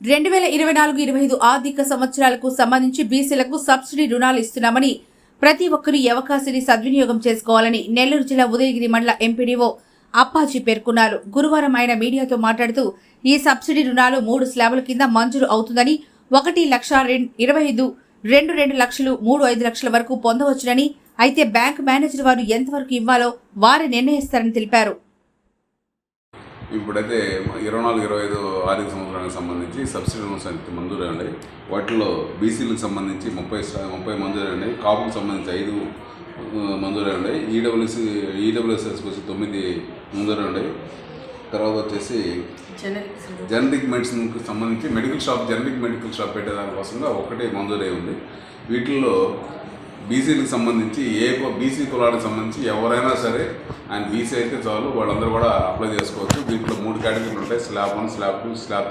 2024-25 ఆర్థిక సంవత్సరాలకు సంబంధించి బీసీలకు సబ్సిడీ రుణాలు ఇస్తున్నామని ప్రతి ఒక్కరూ ఈ అవకాశాన్ని సద్వినియోగం చేసుకోవాలని నెల్లూరు జిల్లా ఉదయగిరి మండల ఎంపీడీఓ అప్పాజీ పేర్కొన్నారు. గురువారం ఆయన మీడియాతో మాట్లాడుతూ ఈ సబ్సిడీ రుణాలు 3 స్లాబుల కింద మంజూరు అవుతుందని 1,25,2 లక్షలు 3-5 లక్షల వరకు పొందవచ్చునని, అయితే బ్యాంక్ మేనేజర్ వారు ఎంతవరకు ఇవ్వాలో వారే నిర్ణయిస్తారని తెలిపారు. ఇప్పుడైతే 24-25 ఆర్థిక సంవత్సరానికి సంబంధించి సబ్సిడీ రుణాలు మంజూరు అయ్యాయి. వాటిలో బీసీలకు సంబంధించి 30 మంజూరు అయ్యాయి, కాపులకు సంబంధించి 5 మంజూరు అయ్యాయి, ఈడబ్ల్యూఎస్ఎస్కి వచ్చి 9 మంజూరు అయ్యాయి. తర్వాత వచ్చేసి జనరిక్ మెడిసిన్కి సంబంధించి జనరిక్ మెడికల్ షాప్ పెట్టేదానికోసంగా 1 మంజూరు అయి ఉంది. వీటిల్లో బీసీలకు సంబంధించి బీసీ కులాలకు సంబంధించి ఎవరైనా సరే ఆయన బీసీ అయితే చాలు, వాళ్ళందరూ కూడా అప్లై చేసుకోవచ్చు. దీంట్లో 3 కేటగిరీలు ఉంటాయి: స్లాబ్ 1, స్లాబ్ 2, స్లాబ్ 3.